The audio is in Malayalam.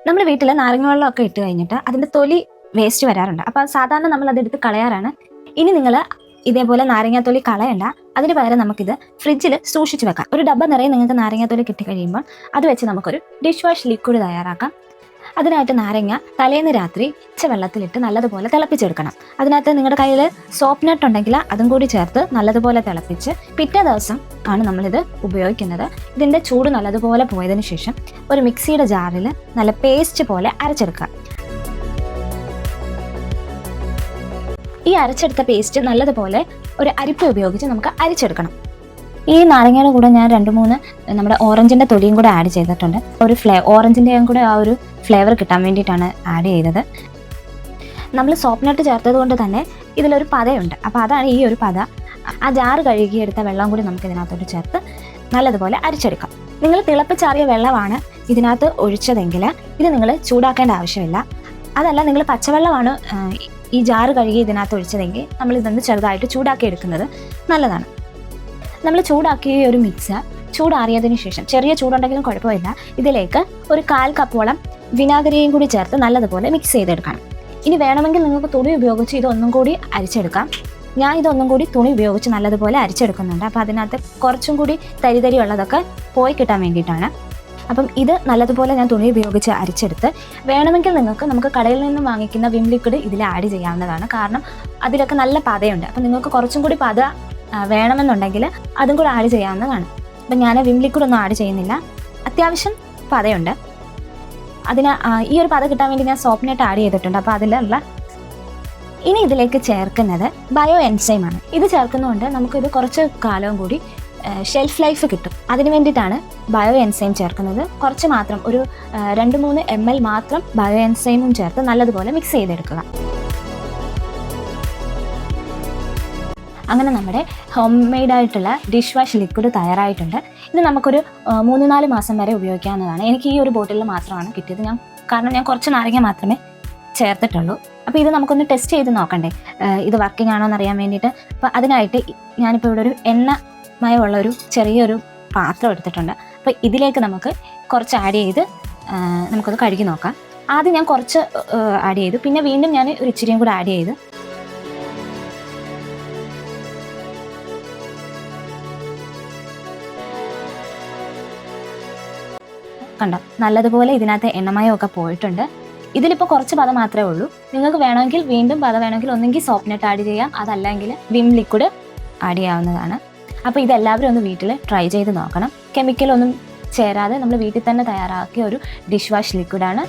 നമ്മുടെ വീട്ടിൽ നാരങ്ങ വെള്ളമൊക്കെ ഇട്ട് കഴിഞ്ഞിട്ട് അതിൻ്റെ തൊലി വേസ്റ്റ് വരാറുണ്ട്. അപ്പോൾ സാധാരണ നമ്മൾ അതെടുത്ത് കളയാറാണ്. ഇനി നിങ്ങൾ ഇതേപോലെ നാരങ്ങാത്തൊലി കളയണ്ട. അതിന് പകരം നമുക്കിത് ഫ്രിഡ്ജിൽ സൂക്ഷിച്ച് വെക്കാം. ഒരു ഡബ്ബ നിറയെ നിങ്ങൾക്ക് നാരങ്ങാത്തൊലി കിട്ടിക്കഴിയുമ്പോൾ അത് വെച്ച് നമുക്കൊരു ഡിഷ് വാഷ് ലിക്വിഡ് തയ്യാറാക്കാം. അതിനായിട്ട് നാരങ്ങ തലേന്ന് രാത്രി വെള്ളത്തിലിട്ട് നല്ലതുപോലെ തിളപ്പിച്ചെടുക്കണം. അതിനകത്ത് നിങ്ങളുടെ കയ്യിൽ സോപ്പ് നട്ട് ഉണ്ടെങ്കിൽ അതും കൂടി ചേർത്ത് നല്ലതുപോലെ തിളപ്പിച്ച് പിറ്റേ ദിവസം ആണ് നമ്മളിത് ഉപയോഗിക്കുന്നത്. ഇതിൻ്റെ ചൂട് നല്ലതുപോലെ പോയതിന് ശേഷം ഒരു മിക്സിയുടെ ജാറിൽ നല്ല പേസ്റ്റ് പോലെ അരച്ചെടുക്കുക. ഈ അരച്ചെടുത്ത പേസ്റ്റ് നല്ലതുപോലെ ഒരു അരിപ്പ ഉപയോഗിച്ച് നമുക്ക് അരിച്ചെടുക്കണം. ഈ നാരങ്ങയുടെ കൂടെ ഞാൻ 2-3 നമ്മുടെ ഓറഞ്ചിൻ്റെ തൊലിയും കൂടെ ആഡ് ചെയ്തിട്ടുണ്ട്. ഒരു ഓറഞ്ചിൻ്റെയും കൂടെ ആ ഒരു ഫ്ലേവർ കിട്ടാൻ വേണ്ടിയിട്ടാണ് ആഡ് ചെയ്തത്. നമ്മൾ സോപ്പ് നട്ട് ചേർത്തത് കൊണ്ട് തന്നെ ഇതിലൊരു പതയുണ്ട്. അപ്പോൾ അതാണ് ഈ ഒരു പത. ആ ജാറ് കഴുകിയെടുത്ത വെള്ളം കൂടി നമുക്ക് ഇതിനകത്തോട്ട് ചേർത്ത് നല്ലതുപോലെ അരിച്ചെടുക്കാം. നിങ്ങൾ തിളപ്പിച്ചാറിയ വെള്ളമാണ് ഇതിനകത്ത് ഒഴിച്ചതെങ്കിൽ ഇത് നിങ്ങൾ ചൂടാക്കേണ്ട ആവശ്യമില്ല. അതല്ല, നിങ്ങൾ പച്ചവെള്ളമാണ് ഈ ജാറ് കഴുകി ഇതിനകത്ത് ഒഴിച്ചതെങ്കിൽ നമ്മൾ ഇതൊന്ന് ചെറുതായിട്ട് ചൂടാക്കി എടുക്കുന്നത് നല്ലതാണ്. നമ്മൾ ചൂടാക്കിയ ഒരു മിക്സ് ചൂടാറിയതിന് ശേഷം, ചെറിയ ചൂടുണ്ടെങ്കിലും കുഴപ്പമില്ല, ഇതിലേക്ക് ഒരു 1/4 കപ്പോളം വിനാഗിരിയും കൂടി ചേർത്ത് നല്ലതുപോലെ മിക്സ് ചെയ്തെടുക്കണം. ഇനി വേണമെങ്കിൽ നിങ്ങൾക്ക് തുണി ഉപയോഗിച്ച് ഇതൊന്നും കൂടി അരിച്ചെടുക്കാം. ഞാൻ ഇതൊന്നും കൂടി തുണി ഉപയോഗിച്ച് നല്ലതുപോലെ അരിച്ചെടുക്കുന്നുണ്ട്. അപ്പോൾ അതിനകത്ത് കുറച്ചും കൂടി തരി ഉള്ളതൊക്കെ പോയി കിട്ടാൻ വേണ്ടിയിട്ടാണ്. അപ്പം ഇത് നല്ലതുപോലെ ഞാൻ തുണി ഉപയോഗിച്ച് അരിച്ചെടുത്ത് വേണമെങ്കിൽ നമുക്ക് കടയിൽ നിന്നും വാങ്ങിക്കുന്ന വിം ലിക്വിഡ് ഇതിൽ ആഡ് ചെയ്യാവുന്നതാണ്. കാരണം അതിലൊക്കെ നല്ല പതയുണ്ട്. അപ്പം നിങ്ങൾക്ക് കുറച്ചും കൂടി പത വേണമെന്നുണ്ടെങ്കിൽ അതും കൂടെ ആഡ് ചെയ്യാവുന്നതാണ്. അപ്പം ഞാൻ വിം ലിക്വിഡ് ഒന്നും ആഡ് ചെയ്യുന്നില്ല. അത്യാവശ്യം പതയുണ്ട്. അതിന് ഈ ഒരു പത കിട്ടാൻ വേണ്ടി ഞാൻ സോപ്പ് നട്ട് ആഡ് ചെയ്തിട്ടുണ്ട്. അപ്പോൾ അതിലുള്ള ഇനി ഇതിലേക്ക് ചേർക്കുന്നത് ബയോ എൻസൈമാണ്. ഇത് ചേർക്കുന്നതുകൊണ്ട് നമുക്കിത് കുറച്ച് കാലവും കൂടി ഷെൽഫ് ലൈഫ് കിട്ടും. അതിന് വേണ്ടിയിട്ടാണ് ബയോ എൻസൈം ചേർക്കുന്നത്. കുറച്ച് മാത്രം, ഒരു 2-3 ml മാത്രം ബയോ എൻസൈമും ചേർത്ത് നല്ലതുപോലെ മിക്സ് ചെയ്തെടുക്കുക. അങ്ങനെ നമ്മുടെ ഹോം മെയ്ഡായിട്ടുള്ള ഡിഷ് വാഷ് ലിക്വിഡ് തയ്യാറായിട്ടുണ്ട്. ഇത് നമുക്കൊരു 3-4 മാസം വരെ ഉപയോഗിക്കാവുന്നതാണ്. എനിക്ക് ഈ ഒരു ബോട്ടിലിൽ മാത്രമാണ് കിട്ടിയത്. കാരണം ഞാൻ കുറച്ച് നാരങ്ങ മാത്രമേ ചേർത്തിട്ടുള്ളൂ. അപ്പോൾ ഇത് നമുക്കൊന്ന് ടെസ്റ്റ് ചെയ്ത് നോക്കണ്ടേ, ഇത് വർക്കിംഗ് ആണോ എന്നറിയാൻ വേണ്ടിയിട്ട്. അപ്പോൾ അതിനായിട്ട് ഞാനിപ്പോൾ ഇവിടെ ഒരു എണ്ണമയമുള്ള ഒരു ചെറിയൊരു പാത്രം എടുത്തിട്ടുണ്ട്. അപ്പോൾ ഇതിലേക്ക് നമുക്ക് കുറച്ച് ആഡ് ചെയ്ത് നമുക്കത് കഴുകി നോക്കാം. ആദ്യം ഞാൻ കുറച്ച് ആഡ് ചെയ്തു, പിന്നെ വീണ്ടും ഞാൻ ഒരു ഇച്ചിരിയും കൂടെ ആഡ് ചെയ്ത് കണ്ടോ, നല്ലതുപോലെ ഇതിനകത്ത് എണ്ണമയമൊക്കെ പോയിട്ടുണ്ട്. ഇതിലിപ്പോൾ കുറച്ച് പത മാത്രമേ ഉള്ളൂ. നിങ്ങൾക്ക് വേണമെങ്കിൽ വീണ്ടും പത വേണമെങ്കിൽ ഒന്നെങ്കിൽ സോപ്പ് നട്ട് ആഡ് ചെയ്യാം, അതല്ലെങ്കിൽ വിം ലിക്വിഡ് ആഡ് ചെയ്യാവുന്നതാണ്. അപ്പോൾ ഇതെല്ലാവരും ഒന്ന് വീട്ടിൽ ട്രൈ ചെയ്ത് നോക്കണം. കെമിക്കലൊന്നും ചേരാതെ നമ്മൾ വീട്ടിൽ തന്നെ തയ്യാറാക്കിയ ഒരു ഡിഷ് വാഷ് ലിക്വിഡാണ്.